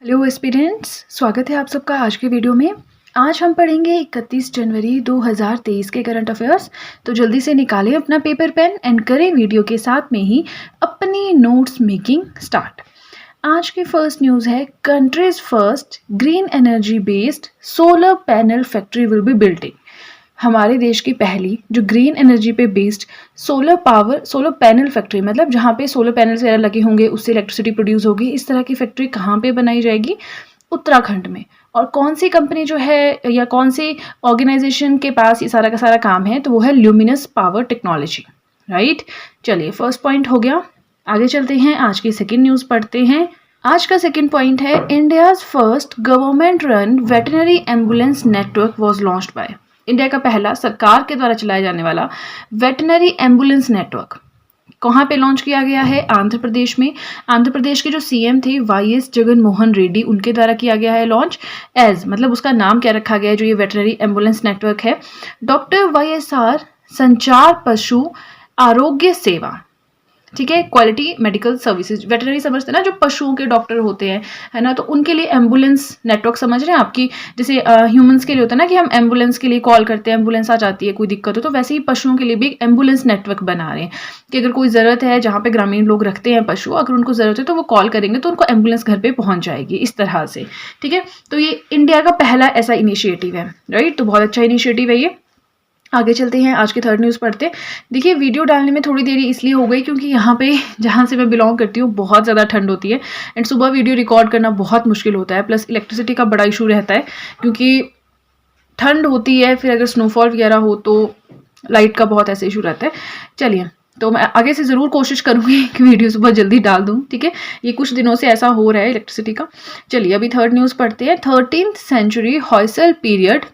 Hello aspirants, स्वागत है आप सबका आज के वीडियो में। आज हम पढ़ेंगे 31 जनवरी 2023 के करंट अफेयर्स। तो जल्दी से निकालें अपना पेपर पेन एंड करें वीडियो के साथ में ही अपनी नोट्स मेकिंग स्टार्ट। आज की फर्स्ट न्यूज़ है, countries first green energy based solar panel factory will be built in. हमारे देश की पहली जो ग्रीन एनर्जी पे बेस्ड सोलर पैनल फैक्ट्री, मतलब जहाँ पे सोलर पैनल्स वगैरह लगे होंगे उससे इलेक्ट्रिसिटी प्रोड्यूस होगी, इस तरह की फैक्ट्री कहाँ पे बनाई जाएगी? उत्तराखंड में। और कौन सी कंपनी जो है या कौन सी ऑर्गेनाइजेशन के पास ये सारा का सारा काम है? तो वो है ल्यूमिनस पावर टेक्नोलॉजी, राइट। चलिए, फर्स्ट पॉइंट हो गया। आगे चलते हैं, आज की सेकेंड न्यूज़ पढ़ते हैं। आज का सेकेंड पॉइंट है, India's first government run veterinary ambulance network was launched by. India का पहला सरकार के द्वारा चलाया जाने वाला वेटनरी एम्बुलेंस नेटवर्क कहाँ पे लॉन्च किया गया है? आंध्र प्रदेश में। आंध्र प्रदेश के जो सीएम थे वाईएस जगन मोहन रेड्डी, उनके द्वारा किया गया है लॉन्च। एज मतलब उसका नाम क्या रखा गया है जो ये वेटनरी एम्बुलेंस नेटवर्क है? डॉक्टर वाईएसआर संचार पशु आरोग्य सेवा, ठीक है, क्वालिटी मेडिकल सर्विसेज। वेटनरी समझते हैं ना, जो पशुओं के डॉक्टर होते हैं, है ना, तो उनके लिए एम्बुलेंस नेटवर्क समझ रहे हैं आपकी। जैसे ह्यूमंस के लिए होता है ना कि हम एम्बुलेंस के लिए कॉल करते हैं, एम्बुलेंस आ जाती है, कोई दिक्कत हो, तो वैसे ही पशुओं के लिए भी एक एम्बुलेंस नेटवर्क बना रहे हैं कि अगर कोई ज़रूरत है, जहाँ पे ग्रामीण लोग रखते हैं पशु, अगर उनको ज़रूरत है तो वो कॉल करेंगे तो उनको एम्बुलेंस घर पर पहुँच जाएगी, इस तरह से, ठीक है। तो ये इंडिया का पहला ऐसा इनिशिएटिव है, राइट। तो बहुत अच्छा इनिशिएटिव है ये। आगे चलते हैं, आज की थर्ड न्यूज़ पढ़ते हैं। देखिए, वीडियो डालने में थोड़ी देरी इसलिए हो गई क्योंकि यहाँ पे जहाँ से मैं बिलोंग करती हूँ बहुत ज़्यादा ठंड होती है एंड सुबह वीडियो रिकॉर्ड करना बहुत मुश्किल होता है, प्लस इलेक्ट्रिसिटी का बड़ा इशू रहता है क्योंकि ठंड होती है, फिर अगर स्नोफॉल वगैरह हो तो लाइट का बहुत ऐसे इशू रहता है। चलिए, तो मैं आगे से ज़रूर कोशिश करूँगी कि वीडियो सुबह जल्दी डाल दूँ, ठीक है। ये कुछ दिनों से ऐसा हो रहा है इलेक्ट्रिसिटी का। चलिए, अभी थर्ड न्यूज़ पढ़ते हैं। 13th century Hoysala period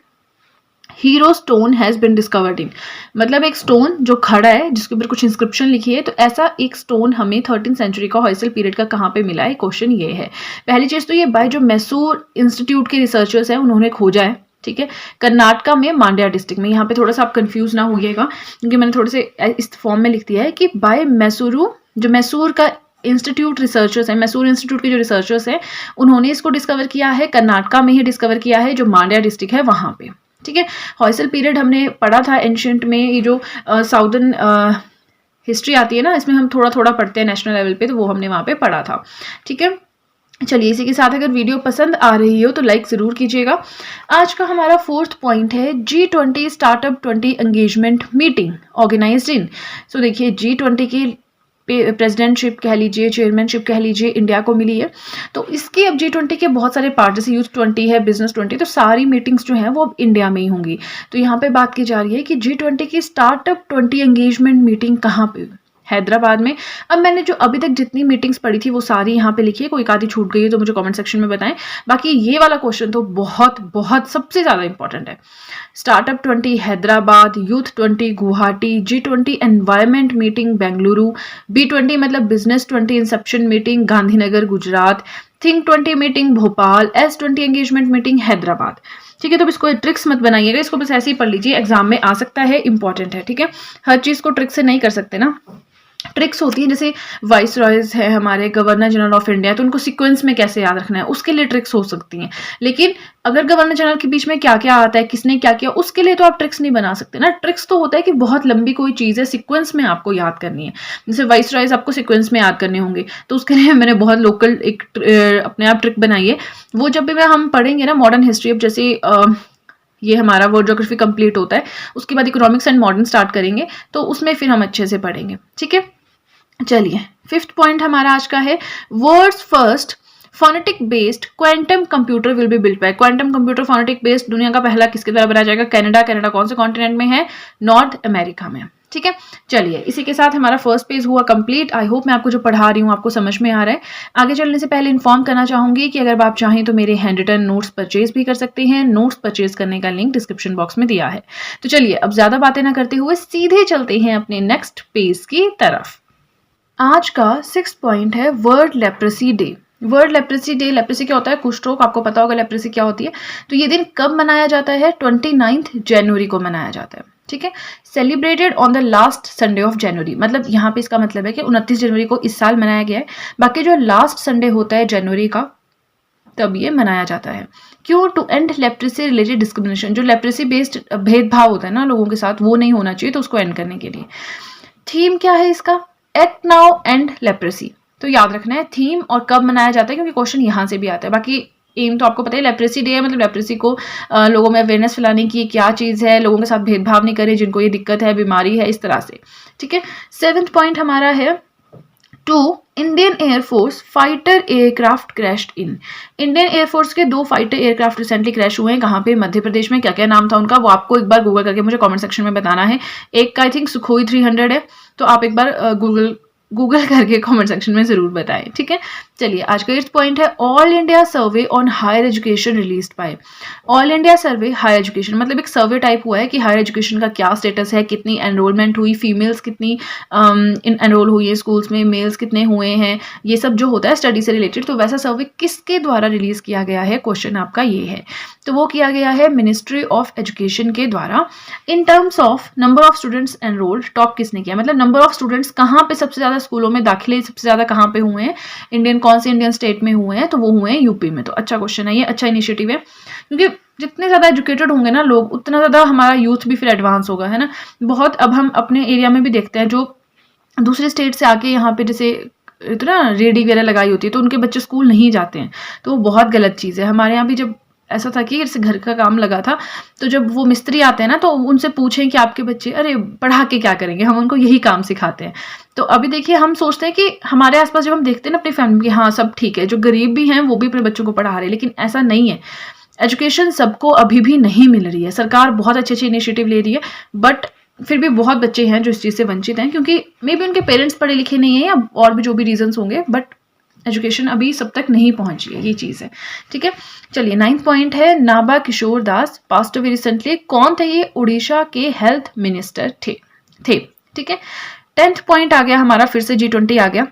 hero stone has been discovered in, मतलब एक स्टोन जो खड़ा है जिसके ऊपर कुछ इंस्क्रिप्शन लिखी है, तो ऐसा एक स्टोन हमें 13th सेंचुरी का हॉयसल पीरियड का कहाँ पे मिला है? क्वेश्चन ये है। पहली चीज़ तो ये बाय जो मैसूर इंस्टीट्यूट के रिसर्चर्स हैं उन्होंने खोजा है, ठीक है, कर्नाटका में मांड्या डिस्ट्रिक्ट में। यहाँ पे थोड़ा सा आप कंफ्यूज ना होइएगा क्योंकि मैंने थोड़े से इस फॉर्म में लिख दिया है कि बाय मैसूरू, जो मैसूर का इंस्टीट्यूट रिसर्चर्स हैं, मैसूर इंस्टीट्यूट के जो रिसर्चर्स हैं उन्होंने इसको डिस्कवर किया है, कर्नाटका में ही डिस्कवर किया है, जो मांड्या डिस्ट्रिक्ट है वहाँ पे, ठीक है। हॉयसल पीरियड हमने पढ़ा था एंशिएंट में, ये जो साउदर्न हिस्ट्री आती है ना, इसमें हम थोड़ा थोड़ा पढ़ते हैं नेशनल लेवल पे, तो वो हमने वहाँ पे पढ़ा था, ठीक है। चलिए, इसी के साथ अगर वीडियो पसंद आ रही हो तो लाइक ज़रूर कीजिएगा। आज का हमारा फोर्थ पॉइंट है, G20 startup 20 engagement meeting organised in. So देखिए, G20 की प्रेसिडेंटशिप कह लीजिए, चेयरमैनशिप कह लीजिए, इंडिया को मिली है। तो इसके अब G20 के बहुत सारे पार्ट, जैसे यूथ 20 है, बिजनेस 20, तो सारी मीटिंग्स जो हैं वो अब इंडिया में ही होंगी। तो यहाँ पे बात की जा रही है कि G20 की स्टार्टअप 20 एंगेजमेंट मीटिंग कहाँ पे? हैदराबाद में। अब मैंने जो अभी तक जितनी मीटिंग्स पढ़ी थी वो सारी यहाँ पे लिखी है, कोई एक आधी छूट गई है तो मुझे कमेंट सेक्शन में बताएं। बाकी ये वाला क्वेश्चन तो बहुत बहुत सबसे ज़्यादा इंपॉर्टेंट है। Startup 20 Hyderabad, youth 20 Guwahati, G20 environment meeting Bengaluru, B20 मतलब business 20 Inception meeting Gandhinagar Gujarat, think 20 meeting Bhopal, S20 engagement meeting Hyderabad, ठीक है। तो इसको ट्रिक्स मत बनाइएगा, इसको बस ऐसे ही पढ़ लीजिए, एग्जाम में आ सकता है, इंपॉर्टेंट है, ठीक है। हर चीज़ को ट्रिक से नहीं कर सकते ना, ट्रिक्स होती है। जैसे वाइस रॉयज है हमारे, गवर्नर जनरल ऑफ इंडिया, तो उनको सीक्वेंस में कैसे याद रखना है उसके लिए ट्रिक्स हो सकती हैं। लेकिन अगर गवर्नर जनरल के बीच में क्या क्या आता है, किसने क्या किया, उसके लिए तो आप ट्रिक्स नहीं बना सकते ना। ट्रिक्स तो होता है कि बहुत लंबी कोई चीज़ है, सीक्वेंस में आपको याद करनी है। जैसे वाइस रॉयज आपको सीक्वेंस में याद करने होंगे, तो उसके लिए मैंने बहुत लोकल एक अपने आप ट्रिक बनाई है। वो जब भी हम पढ़ेंगे ना मॉडर्न हिस्ट्री, अब जैसे ये हमारा वर्ल्ड ज्योग्राफी कंप्लीट होता है, उसके बाद इकोनॉमिक्स एंड मॉडर्न स्टार्ट करेंगे, तो उसमें फिर हम अच्छे से पढ़ेंगे, ठीक है। चलिए, फिफ्थ पॉइंट हमारा आज का है, world's first phonetic based quantum computer will be built by. Quantum computer phonetic based दुनिया का पहला किसके द्वारा बनाया जाएगा? कनाडा। कनाडा कौन से कॉन्टिनेंट में है? नॉर्थ अमेरिका में, ठीक है। चलिए, इसी के साथ हमारा फर्स्ट पेज हुआ कंप्लीट। आई होप मैं आपको जो पढ़ा रही हूँ आपको समझ में आ रहा है। आगे चलने से पहले इन्फॉर्म करना चाहूंगी कि अगर आप चाहें तो मेरे हैंड रिटन नोट्स परचेज भी कर सकते हैं। नोट्स परचेज करने का लिंक डिस्क्रिप्शन बॉक्स में दिया है। तो चलिए, अब ज्यादा बातें ना करते हुए सीधे चलते हैं अपने नेक्स्ट पेज की तरफ। आज का 6th पॉइंट है, world leprosy day. World leprosy day, leprosy क्या होता है? कुष्ठ रोग, आपको पता होगा लेप्रेसी क्या होती है। तो ये दिन कब मनाया जाता है? 29 जनवरी को मनाया जाता है, ठीक है। Celebrated on the last Sunday of January, मतलब यहाँ पे इसका मतलब है कि 29 जनवरी को इस साल मनाया गया है। बाकी जो लास्ट संडे होता है जनवरी का, तब ये मनाया जाता है। क्यों? To end leprosy related discrimination, जो लेप्रेसी बेस्ड भेदभाव होता है ना लोगों के साथ, वो नहीं होना चाहिए, तो उसको एंड करने के लिए। थीम क्या है इसका? Act now and leprosy. तो याद रखना है थीम और कब मनाया जाता है, क्योंकि क्वेश्चन यहाँ से भी आता है। बाकी एम तो आपको पता है, लेप्रेसी डे है मतलब लेप्रेसी को लोगों में अवेयरनेस फैलाने की क्या चीज़ है, लोगों के साथ भेदभाव नहीं करे जिनको ये दिक्कत है, बीमारी है, इस तरह से। ठीक है, 7th पॉइंट हमारा है two Indian air force fighter aircraft crashed in. Indian air force के 2 फाइटर एयरक्राफ्ट रिसेंटली क्रैश हुए हैं। कहाँ पे? मध्य प्रदेश में। क्या क्या नाम था उनका वो आपको एक बार गूगल करके मुझे कमेंट सेक्शन में बताना है। एक का आई थिंक सुखोई 300 है, तो आप एक बार गूगल करके कमेंट सेक्शन में जरूर बताएं। ठीक है, चलिए आज का 8th पॉइंट है all India survey on higher education released by. All India survey higher education मतलब एक सर्वे टाइप हुआ है कि हायर एजुकेशन का क्या स्टेटस है, कितनी एनरोलमेंट हुई, फीमेल्स कितनी एनरोल हुई है स्कूल्स में, मेल्स कितने हुए हैं, ये सब जो होता है स्टडी से रिलेटेड। तो वैसा सर्वे किसके द्वारा रिलीज किया गया है, क्वेश्चन आपका ये है। तो वो किया गया है मिनिस्ट्री ऑफ एजुकेशन के द्वारा। In terms of number of students enrolled, top किसने किया, मतलब नंबर ऑफ स्टूडेंट्स कहाँ पे सबसे ज्यादा स्कूलों में दाखिले सबसे ज्यादा कहाँ पे हुए हैं, इंडियन कौन से इंडियन स्टेट में हुए हैं, तो वो हुए हैं यूपी में। तो अच्छा क्वेश्चन है ये, अच्छा इनिशिएटिव है, क्योंकि जितने ज़्यादा एजुकेटेड होंगे ना लोग, उतना ज़्यादा हमारा यूथ भी फिर एडवांस होगा, है ना। बहुत अब हम अपने एरिया में भी देखते हैं जो दूसरे स्टेट से आके यहाँ पे जैसे इतना रेडी वगैरह लगाई होती है, तो उनके बच्चे स्कूल नहीं जाते हैं, तो वो बहुत गलत चीज़ है। हमारे यहाँ भी जब ऐसा था कि जैसे घर का काम लगा था, तो जब वो मिस्त्री आते हैं ना, तो उनसे पूछें कि आपके बच्चे, अरे पढ़ा के क्या करेंगे, हम उनको यही काम सिखाते हैं। तो अभी देखिए हम सोचते हैं कि हमारे आसपास जब हम देखते हैं ना अपनी फैमिली, हाँ सब ठीक है, जो गरीब भी हैं वो भी अपने बच्चों को पढ़ा रहे हैं, लेकिन ऐसा नहीं है। एजुकेशन सबको अभी भी नहीं मिल रही है। सरकार बहुत अच्छे अच्छे इनिशिएटिव ले रही है, बट फिर भी बहुत बच्चे हैं जो इस चीज़ से वंचित हैं, क्योंकि मे बी उनके पेरेंट्स पढ़े लिखे नहीं हैं या और भी जो भी रीजंस होंगे, बट एजुकेशन अभी सब तक नहीं पहुंची है, ये चीज़ है। ठीक है, चलिए 9th पॉइंट है नाभा किशोर दास पास्ट अवे रिसेंटली। कौन थे ये? उड़ीसा के हेल्थ मिनिस्टर थे। ठीक है, 10th पॉइंट आ गया हमारा, फिर से G20 आ गया।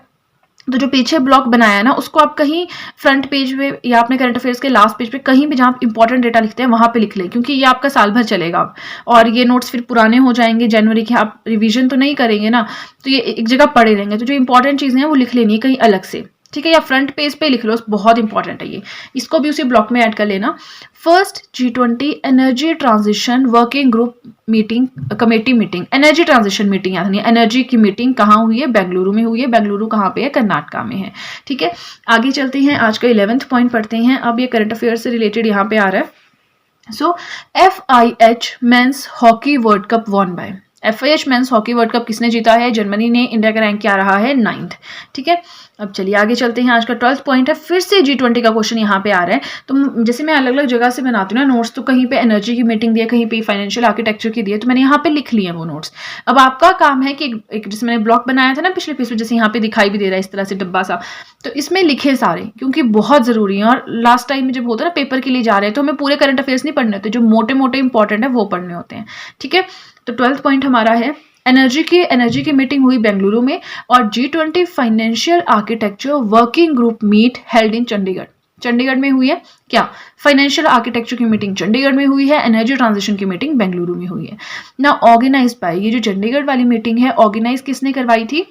तो जो पीछे ब्लॉक बनाया ना, उसको आप कहीं फ्रंट पेज पे या अपने करंट अफेयर्स के लास्ट पेज पे कहीं भी जहाँ इंपॉर्टेंट डेटा लिखते हैं वहां पे लिख लें, क्योंकि ये आपका साल भर चलेगा और ये नोट्स फिर पुराने हो जाएंगे जनवरी के, आप रिवीजन तो नहीं करेंगे ना, तो ये एक जगह पड़े रहेंगे। तो जो इंपॉर्टेंट चीज़ें हैं वो लिख लेनी है कहीं अलग से, ठीक है, या फ्रंट पेज पे लिख लो, बहुत इंपॉर्टेंट है ये, इसको भी उसी ब्लॉक में ऐड कर लेना। First G20 energy transition working group meeting committee meeting, energy transition meeting यानी एनर्जी की मीटिंग कहाँ हुई है? बेंगलुरु में हुई है। बेंगलुरु कहाँ पे है? कर्नाटका में है। ठीक है, आगे चलते हैं, आज का 11th पॉइंट पढ़ते हैं। अब ये करंट अफेयर से रिलेटेड यहाँ पे आ रहा है। सो FIH men's hockey world cup won by. FIH men's hockey world cup किसने जीता है? जर्मनी ने। इंडिया का रैंक क्या रहा है? 9th। ठीक है, अब चलिए आगे चलते हैं। आज का 12th पॉइंट है, फिर से G20 का क्वेश्चन यहाँ पे आ रहा है। तो जैसे मैं अलग अलग जगह से बनाती हूँ ना नोट्स, तो कहीं पे एनर्जी की मीटिंग दी है, कहीं पे फाइनेंशियल आर्किटेक्चर की दी है, तो मैंने यहाँ पे लिख लिए वो नोट्स। अब आपका काम है कि एक जैसे मैंने ब्लॉक बनाया था ना पिछले पेज पे, जैसे यहाँ पे दिखाई भी दे रहा है इस तरह से डब्बा सा, तो इसमें लिखे सारे, क्योंकि बहुत जरूरी है। और लास्ट टाइम में जब होता है ना पेपर के लिए जा रहे हैं, तो हमें पूरे करंट अफेयर्स नहीं पढ़ने होते, जो मोटे मोटे इंपॉर्टेंट है वो पढ़ने होते हैं। ठीक है, तो 12th पॉइंट हमारा है एनर्जी की मीटिंग हुई बेंगलुरु में, और G20 financial architecture working group meet held in Chandigarh में हुई है। क्या? फाइनेंशियल आर्किटेक्चर की मीटिंग चंडीगढ़ में हुई है, एनर्जी ट्रांजिशन की मीटिंग बेंगलुरु में हुई है ना। ऑर्गेनाइज बाय, ये जो चंडीगढ़ वाली मीटिंग है ऑर्गेनाइज किसने करवाई थी?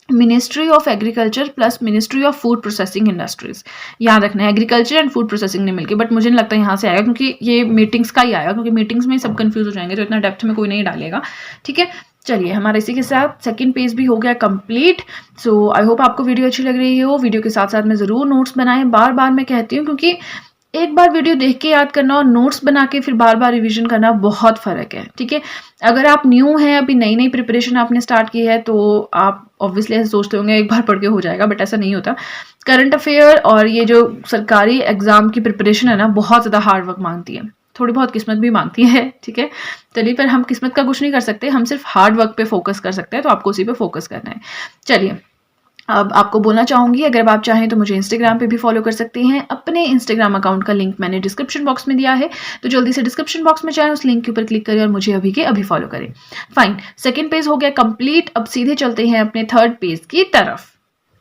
Ministry of agriculture plus ministry of food processing industries. याद रखना है एग्रीकल्चर एंड फूड प्रोसेसिंग ने मिलकर, बट मुझे नहीं लगता यहाँ से आएगा, क्योंकि ये मीटिंग्स का ही आएगा, क्योंकि मीटिंग्स में सब कंफ्यूज हो जाएंगे, तो इतना डेप्थ में कोई नहीं डालेगा। ठीक है, चलिए हमारा इसी के साथ सेकंड पेज भी हो गया कंप्लीट। सो आई होप आपको वीडियो अच्छी लग रही हो। वीडियो के साथ साथ में ज़रूर नोट्स बनाएं, बार बार मैं कहती हूँ, क्योंकि एक बार वीडियो देख के याद करना और नोट्स बना के फिर बार बार रिवीजन करना बहुत फ़र्क है। ठीक है, अगर आप न्यू हैं, अभी नई नई प्रिपरेशन आपने स्टार्ट की है, तो आप ऑब्वियसली ऐसे सोचते होंगे एक बार पढ़ के हो जाएगा, बट ऐसा नहीं होता। करंट अफेयर और ये जो सरकारी एग्जाम की प्रिपरेशन है ना, बहुत ज़्यादा हार्ड वर्क मांगती है, थोड़ी बहुत किस्मत भी मांगती है। ठीक है, चलिए, पर हम किस्मत का कुछ नहीं कर सकते, हम सिर्फ हार्ड वर्क पे फोकस कर सकते हैं, तो आपको उसी पे फोकस करना है। चलिए, अब आपको बोलना चाहूँगी, अगर आप चाहें तो मुझे इंस्टाग्राम पे भी फॉलो कर सकते हैं। अपने इंस्टाग्राम अकाउंट का लिंक मैंने डिस्क्रिप्शन बॉक्स में दिया है, तो जल्दी से डिस्क्रिप्शन बॉक्स में जाएं, उस लिंक के ऊपर क्लिक करें और मुझे अभी के अभी फॉलो करें। फाइन, सेकंड पेज हो गया कंप्लीट। अब सीधे चलते हैं अपने थर्ड पेज की तरफ।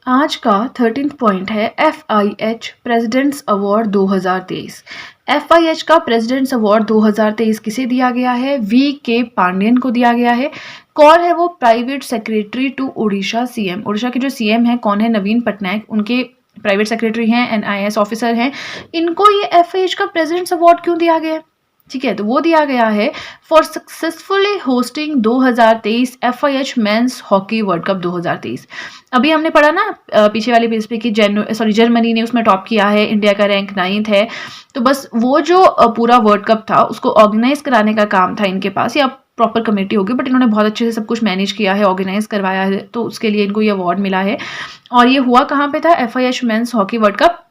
आज का 13th पॉइंट है FIH प्रेसिडेंट्स अवार्ड 2023। FIH का प्रेसिडेंट्स अवार्ड 2023 किसे दिया गया है? VK पांडेयन को दिया गया है। कौन है वो? Private secretary to Orissa CM। Orissa के जो CM है कौन है? नवीन पटनायक। उनके प्राइवेट सेक्रेटरी हैं, NIS ऑफिसर हैं, इनको ये FIH का प्रेसिडेंट्स अवार्ड क्यों दिया गया है? ठीक है, तो वो दिया गया है for successfully hosting 2023 FIH men's hockey world cup 2023। अभी हमने पढ़ा ना पीछे वाले पेज पे कि जर्मनी ने उसमें टॉप किया है, इंडिया का रैंक 9th है। तो बस वो जो पूरा वर्ल्ड कप था उसको ऑर्गेनाइज कराने का काम था इनके पास, या प्रॉपर कमेटी होगी, बट इन्होंने बहुत अच्छे से सब कुछ मैनेज किया है, ऑर्गेनाइज करवाया है, तो उसके लिए इनको ये अवार्ड मिला है। और ये हुआ कहाँ पे था? FIH men's hockey world cup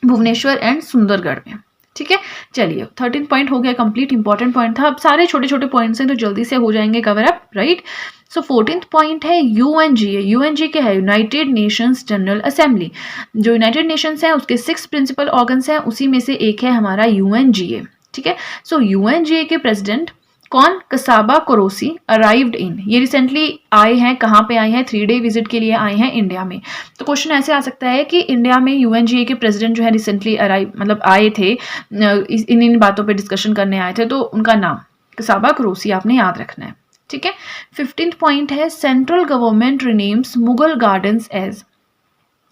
Bhubaneswar and Sundargarh में। ठीक है, चलिए 13 पॉइंट हो गया कंप्लीट, इंपॉर्टेंट पॉइंट था। अब सारे छोटे छोटे पॉइंट्स हैं तो जल्दी से हो जाएंगे कवर अप, राइट। सो 14th पॉइंट है UNGA। UNGA क्या है? United Nations general assembly. जो यूनाइटेड नेशंस है उसके 6 प्रिंसिपल ऑर्गन्स हैं, उसी में से एक है हमारा UNGA। ठीक है, सो UNGA के प्रेसिडेंट कौन? कसाबा कोरोसी अराइव्ड इन। ये रिसेंटली आए हैं, कहाँ पे आए हैं? 3 डे विजिट के लिए आए हैं इंडिया में। तो क्वेश्चन ऐसे आ सकता है कि इंडिया में UNGA के प्रेसिडेंट जो है रिसेंटली अराइव मतलब आए थे, इन बातों पे डिस्कशन करने आए थे, तो उनका नाम कसाबा कोरोसी आपने याद रखना है। ठीक है, 15th पॉइंट है central government renames Mughal gardens as.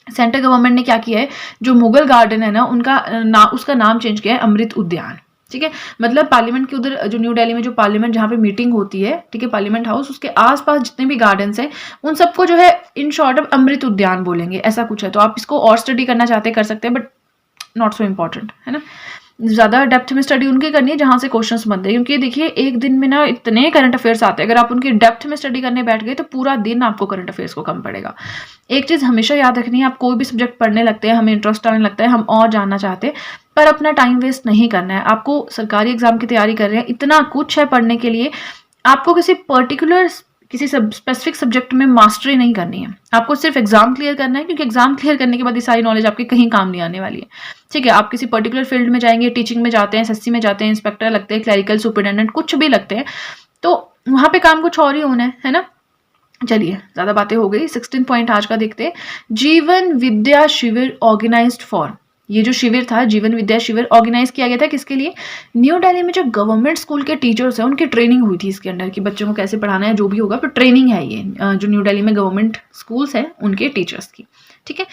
Central government ने क्या किया है? जो मुगल गार्डन है ना, उसका नाम चेंज किया है अमृत उद्यान। ठीक है, मतलब पार्लियामेंट के उधर जो न्यू दिल्ली में जो पार्लियामेंट जहाँ पे मीटिंग होती है, ठीक है, पार्लियामेंट हाउस, उसके आसपास जितने भी गार्डन्स हैं उन सबको जो है इन शॉर्ट अब अमृत उद्यान बोलेंगे, ऐसा कुछ है। तो आप इसको और स्टडी करना चाहते कर सकते हैं, बट नॉट सो इम्पॉर्टेंट, है ना। ज़्यादा डेप्थ में स्टडी उनकी करनी है जहाँ से क्वेश्चंस बनते हैं, क्योंकि देखिए एक दिन में ना इतने करंट अफेयर्स आते हैं, अगर आप उनकी डेप्थ में स्टडी करने बैठ गए तो पूरा दिन आपको करंट अफेयर्स को कम पड़ेगा। एक चीज़ हमेशा याद रखनी है, आप कोई भी सब्जेक्ट पढ़ने लगते हैं, हमें इंटरेस्ट आने लगता है, हम और जानना चाहते हैं, पर अपना टाइम वेस्ट नहीं करना है। आपको सरकारी एग्जाम की तैयारी कर रहे हैं, इतना कुछ है पढ़ने के लिए, आपको किसी स्पेसिफिक सब्जेक्ट में मास्टरी नहीं करनी है, आपको सिर्फ एग्जाम क्लियर करना है, क्योंकि एग्जाम क्लियर करने के बाद ये सारी नॉलेज आपके कहीं काम नहीं आने वाली है। ठीक है, आप किसी पर्टिकुलर फील्ड में जाएंगे, टीचिंग में जाते हैं, SSC में जाते हैं, इंस्पेक्टर लगते हैं, क्लरिकल सुपरिटेंडेंट कुछ भी लगते हैं, तो वहाँ पे काम कुछ और ही होना है ना। चलिए ज़्यादा बातें हो गई, 16 पॉइंट आज का देखते हैं। जीवन विद्या शिविर ऑर्गेनाइज्ड फॉर। ये जो शिविर था, जीवन विद्या शिविर, ऑर्गेनाइज किया गया था किसके लिए? न्यू दिल्ली में जो गवर्नमेंट स्कूल के टीचर्स हैं उनकी ट्रेनिंग हुई थी इसके अंदर, कि बच्चों को कैसे पढ़ाना है, जो भी होगा, पर ट्रेनिंग है ये जो न्यू दिल्ली में गवर्नमेंट स्कूल्स हैं उनके टीचर्स की। ठीक है,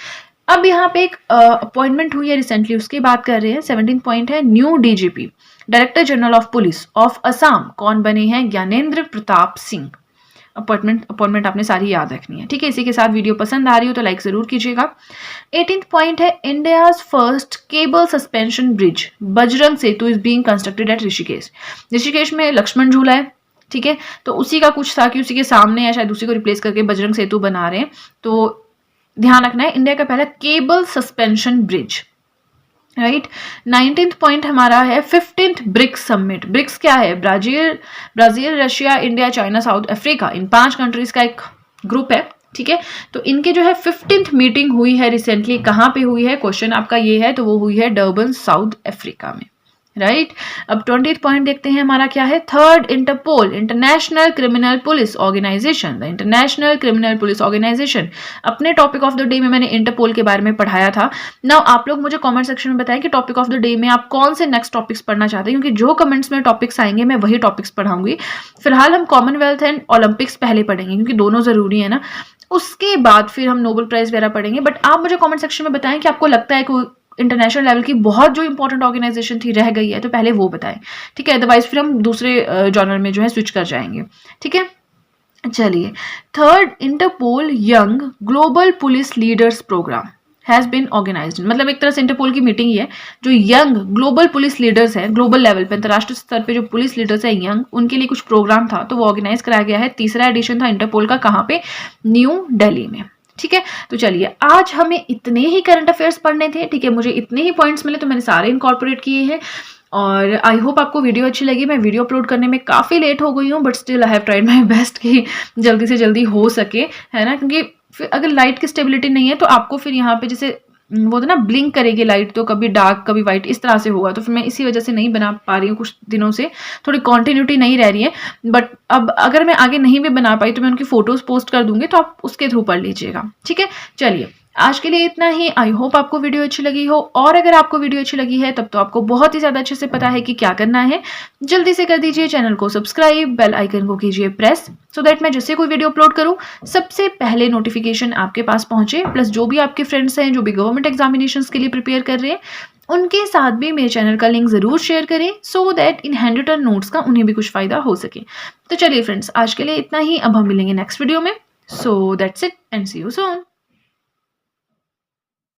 अब यहाँ पे एक अपॉइंटमेंट हुई है रिसेंटली, उसकी बात कर रहे हैं। 17 पॉइंट है new DGP director general of police of Assam कौन बने हैं? ज्ञानेंद्र प्रताप सिंह। अपॉइंटमेंट आपने सारी याद रखनी है। ठीक है, इसी के साथ वीडियो पसंद आ रही हो तो लाइक जरूर कीजिएगा। 18th पॉइंट है India's first cable suspension bridge Bajrang Setu is being constructed at Rishikesh. Rishikesh में लक्ष्मण झूला है, ठीक है, तो उसी का कुछ था कि उसी के सामने या शायद उसी को रिप्लेस करके बजरंग सेतु बना रहे हैं। तो ध्यान रखना है, इंडिया का पहला cable suspension bridge, right. 19th point हमारा है 15th ब्रिक्स समिट। ब्रिक्स क्या है? Brazil, Russia, India, China, South Africa, इन 5 कंट्रीज का एक ग्रुप है। ठीक है, तो इनके जो है 15th मीटिंग हुई है रिसेंटली, कहाँ पे हुई है? क्वेश्चन आपका ये है, तो वो हुई है डर्बन, साउथ अफ्रीका में, राइट। अब 20th पॉइंट देखते हैं हमारा क्या है। 3rd Interpol, international criminal police organisation. The international criminal police organisation, अपने टॉपिक ऑफ द डे में मैंने इंटरपोल के बारे में पढ़ाया था। नाउ आप लोग मुझे कमेंट सेक्शन में बताएं कि टॉपिक ऑफ द डे में आप कौन से नेक्स्ट टॉपिक्स पढ़ना चाहते हैं, क्योंकि जो कमेंट्स में टॉपिक्स आएंगे मैं वही टॉपिक्स पढ़ाऊंगी। फिलहाल हम कॉमनवेल्थ एंड ओलंपिक्स पहले पढ़ेंगे, क्योंकि दोनों जरूरी है ना, उसके बाद फिर हम नोबेल प्राइज वगैरह पढ़ेंगे। बट आप मुझे कमेंट सेक्शन में बताएं कि आपको लगता है कि इंटरनेशनल लेवल की बहुत जो इंपॉर्टेंट ऑर्गेनाइजेशन थी रह गई है, तो पहले वो बताएं, ठीक है, अदरवाइज फिर हम दूसरे जॉनर में जो है स्विच कर जाएंगे। ठीक है, चलिए। 3rd Interpol young global police leaders programme has been organised, मतलब एक तरह से इंटरपोल की मीटिंग ही है। जो यंग ग्लोबल पुलिस लीडर्स है, ग्लोबल लेवल पे, अंतर्राष्ट्रीय स्तर पे जो पुलिस लीडर्स है यंग, उनके लिए कुछ प्रोग्राम था, तो वो ऑर्गेनाइज कराया गया है। 3रा एडिशन था इंटरपोल का, कहाँ पे? न्यू दिल्ली में। ठीक है, तो चलिए आज हमें इतने ही करंट अफेयर्स पढ़ने थे। ठीक है, मुझे इतने ही पॉइंट्स मिले तो मैंने सारे इनकॉर्पोरेट किए हैं, और आई होप आपको वीडियो अच्छी लगी। मैं वीडियो अपलोड करने में काफ़ी लेट हो गई हूँ, but still I have tried my best कि जल्दी से जल्दी हो सके, है ना, क्योंकि फिर अगर लाइट की स्टेबिलिटी नहीं है तो आपको फिर यहाँ पे जैसे वो तो ना ब्लिंक करेगी लाइट, तो कभी डार्क कभी वाइट इस तरह से होगा, तो फिर मैं इसी वजह से नहीं बना पा रही हूँ कुछ दिनों से, थोड़ी कॉन्टिन्यूटी नहीं रह रही है। बट अब अगर मैं आगे नहीं भी बना पाई तो मैं उनकी फ़ोटोज़ पोस्ट कर दूंगी, तो आप उसके थ्रू पढ़ लीजिएगा। ठीक है, चलिए आज के लिए इतना ही। आई होप आपको वीडियो अच्छी लगी हो, और अगर आपको वीडियो अच्छी लगी है तब तो आपको बहुत ही ज़्यादा अच्छे से पता है कि क्या करना है। जल्दी से कर दीजिए चैनल को सब्सक्राइब, बेल आइकन को कीजिए प्रेस, सो दैट मैं जैसे कोई वीडियो अपलोड करूँ सबसे पहले नोटिफिकेशन आपके पास पहुंचे। प्लस जो भी आपके फ्रेंड्स हैं जो भी गवर्नमेंट एग्जामिनेशंस के लिए प्रिपेयर कर रहे हैं, उनके साथ भी मेरे चैनल का लिंक ज़रूर शेयर करें, so that in hand written notes का उन्हें भी कुछ फ़ायदा हो सके। तो चलिए फ्रेंड्स, आज के लिए इतना ही। अब हम मिलेंगे नेक्स्ट वीडियो में। So that's it and see you soon.